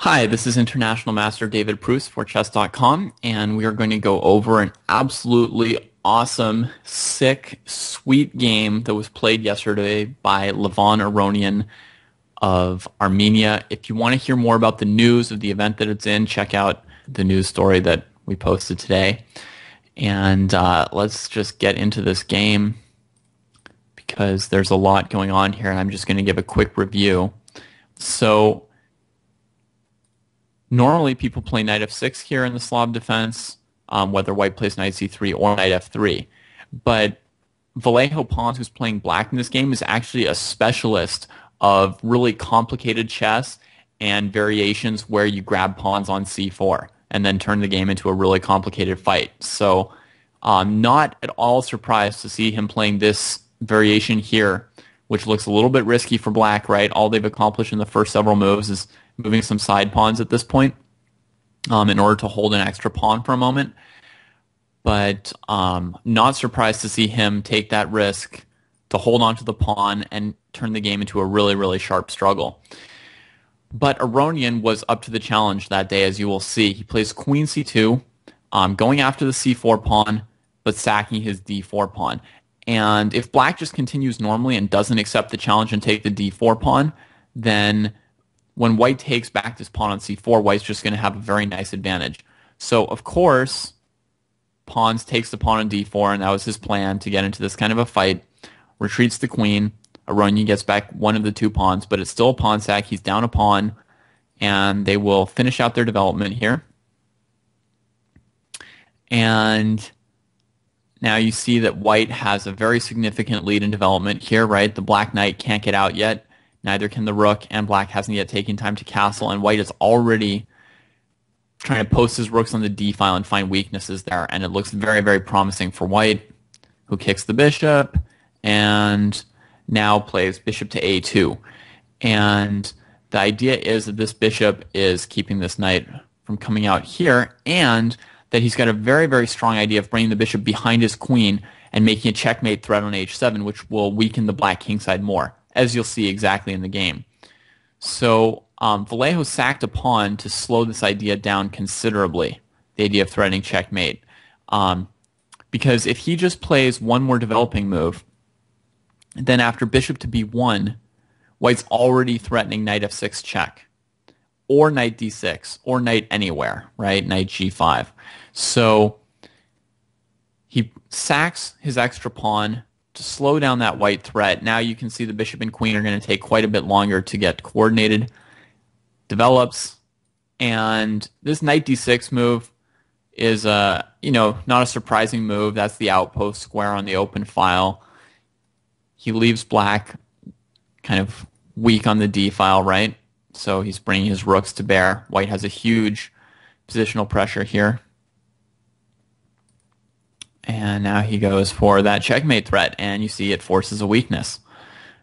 Hi, this is International Master David Pruess for Chess.com, and we are going to go over an absolutely awesome, sick, sweet game that was played yesterday by Levon Aronian of Armenia. If you want to hear more about the news of the event that it's in, check out the news story that we posted today. And let's just get into this game because there's a lot going on here, and I'm just going to give a quick review. So normally people play knight f6 here in the Slav defense, whether white plays knight c3 or knight f3. But Vallejo Pons, who's playing black in this game, is actually a specialist of really complicated chess and variations where you grab pawns on c4 and then turn the game into a really complicated fight. So I'm not at all surprised to see him playing this variation here, which looks a little bit risky for black, right? All they've accomplished in the first several moves is moving some side pawns at this point in order to hold an extra pawn for a moment. But not surprised to see him take that risk to hold on to the pawn and turn the game into a really, really sharp struggle. But Aronian was up to the challenge that day, as you will see. He plays queen c2, going after the c4 pawn, but sacking his d4 pawn. And if black just continues normally and doesn't accept the challenge and take the d4 pawn, then when white takes back this pawn on c4, white's just going to have a very nice advantage. So, of course, pawns takes the pawn on d4, and that was his plan to get into this kind of a fight. Retreats the queen. Aronian gets back one of the two pawns, but it's still a pawn sack. He's down a pawn, and they will finish out their development here. And now you see that white has a very significant lead in development here, right? The black knight can't get out yet. Neither can the rook, and black hasn't yet taken time to castle, and white is already trying to post his rooks on the d file and find weaknesses there, and it looks very, very promising for white, who kicks the bishop, and now plays bishop to a2. And the idea is that this bishop is keeping this knight from coming out here, and that he's got a very, very strong idea of bringing the bishop behind his queen and making a checkmate threat on h7, which will weaken the black kingside more, as you'll see exactly in the game. So Vallejo sacked a pawn to slow this idea down considerably, the idea of threatening checkmate. Because if he just plays one more developing move, then after bishop to b1, white's already threatening knight f6 check, or knight d6, or knight anywhere, right? Knight g5. So he sacks his extra pawn to slow down that white threat. Now you can see the bishop and queen are going to take quite a bit longer to get coordinated. Develops, and this knight d6 move is not a surprising move. That's the outpost square on the open file. He leaves black kind of weak on the d file, right? So he's bringing his rooks to bear. White has a huge positional pressure here. And now he goes for that checkmate threat, and you see it forces a weakness.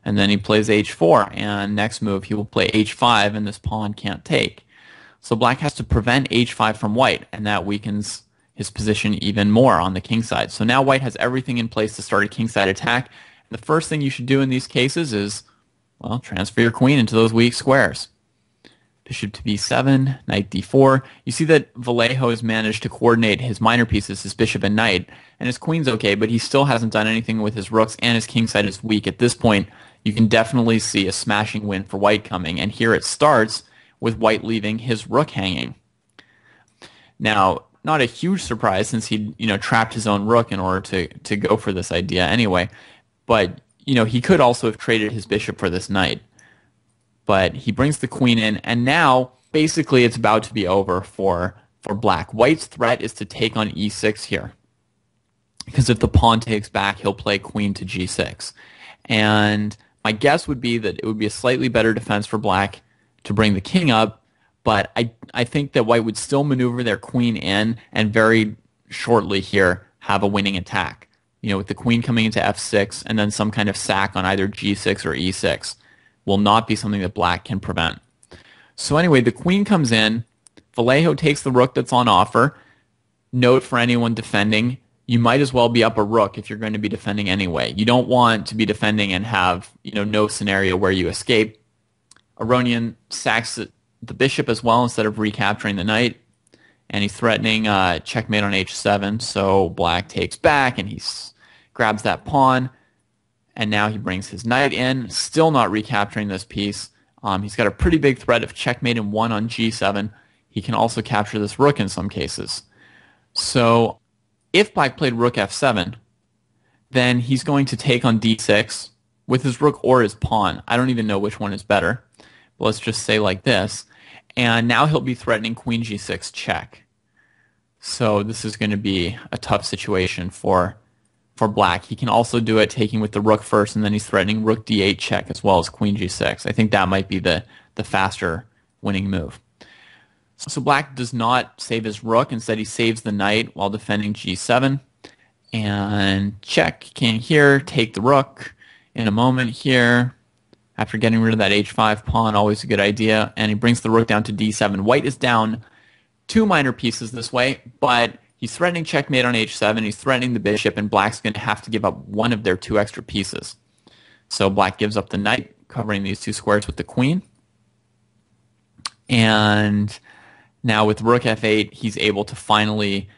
And then he plays h4, and next move he will play h5, and this pawn can't take. So black has to prevent h5 from white, and that weakens his position even more on the king side. So now white has everything in place to start a kingside attack. And the first thing you should do in these cases is, well, transfer your queen into those weak squares. Bishop to b7, knight d4. You see that Vallejo has managed to coordinate his minor pieces, his bishop and knight, and his queen's okay, but he still hasn't done anything with his rooks, and his kingside is weak. At this point, you can definitely see a smashing win for white coming, and here it starts with white leaving his rook hanging. Now, not a huge surprise since he trapped his own rook in order to go for this idea anyway, but he could also have traded his bishop for this knight. But he brings the queen in, and now basically it's about to be over for black. White's threat is to take on e6 here, because if the pawn takes back, he'll play queen to g6. And my guess would be that it would be a slightly better defense for black to bring the king up, but I think that white would still maneuver their queen in and very shortly here have a winning attack. With the queen coming into f6 and then some kind of sack on either g6 or e6. Will not be something that black can prevent. So anyway, the queen comes in. Vallejo takes the rook that's on offer. Note for anyone defending, you might as well be up a rook if you're going to be defending anyway. You don't want to be defending and have no scenario where you escape. Aronian sacks the bishop as well instead of recapturing the knight. And he's threatening checkmate on h7, so black takes back and he grabs that pawn. And now he brings his knight in, still not recapturing this piece. He's got a pretty big threat of checkmate in 1 on g7. He can also capture this rook in some cases. So if black played rook f7, then he's going to take on d6 with his rook or his pawn. I don't even know which one is better. But let's just say like this. And now he'll be threatening queen g6 check. So this is going to be a tough situation for black. He can also do it taking with the rook first, and then he's threatening rook d8 check as well as queen g6. I think that might be the faster winning move. So black does not save his rook. Instead, he saves the knight while defending g7. And check, king here, take the rook in a moment here. After getting rid of that h5 pawn, always a good idea. And he brings the rook down to d7. White is down 2 minor pieces this way, but he's threatening checkmate on h7, he's threatening the bishop, and black's going to have to give up one of their 2 extra pieces. So black gives up the knight, covering these 2 squares with the queen. And now with rook f8, he's able to finally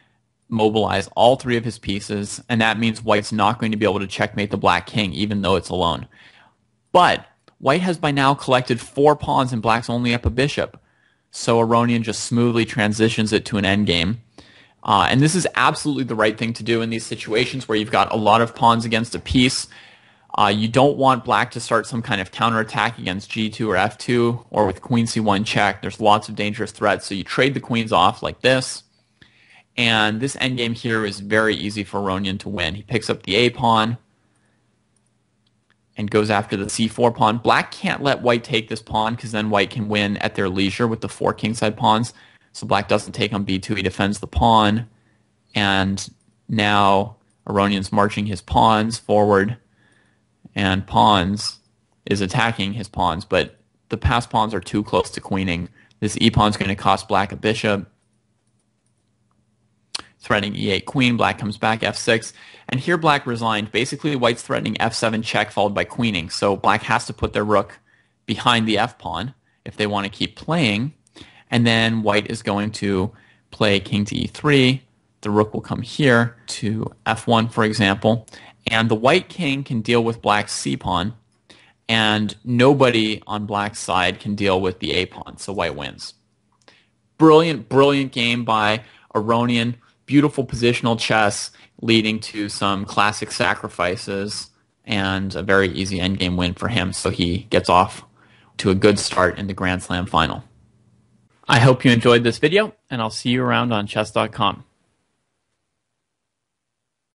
mobilize all 3 of his pieces, and that means white's not going to be able to checkmate the black king, even though it's alone. But white has by now collected 4 pawns, and black's only up a bishop. So Aronian just smoothly transitions it to an endgame. And this is absolutely the right thing to do in these situations where you've got a lot of pawns against a piece. You don't want black to start some kind of counterattack against g2 or f2 or with queen c1 check. There's lots of dangerous threats, so you trade the queens off like this. And this endgame here is very easy for Aronian to win. He picks up the a pawn and goes after the c4 pawn. Black can't let white take this pawn because then white can win at their leisure with the 4 kingside pawns. So black doesn't take on b2, he defends the pawn, and now Aronian's marching his pawns forward, and pawns is attacking his pawns, but the passed pawns are too close to queening. This e-pawn's going to cost black a bishop. Threatening e8 queen, black comes back f6, and here black resigned. Basically white's threatening f7 check followed by queening, so black has to put their rook behind the f-pawn if they want to keep playing. And then white is going to play king to e3. The rook will come here to f1, for example. And the white king can deal with black's c-pawn. And nobody on black's side can deal with the a-pawn. So white wins. Brilliant, brilliant game by Aronian. Beautiful positional chess leading to some classic sacrifices and a very easy endgame win for him. So he gets off to a good start in the Grand Slam final. I hope you enjoyed this video, and I'll see you around on Chess.com.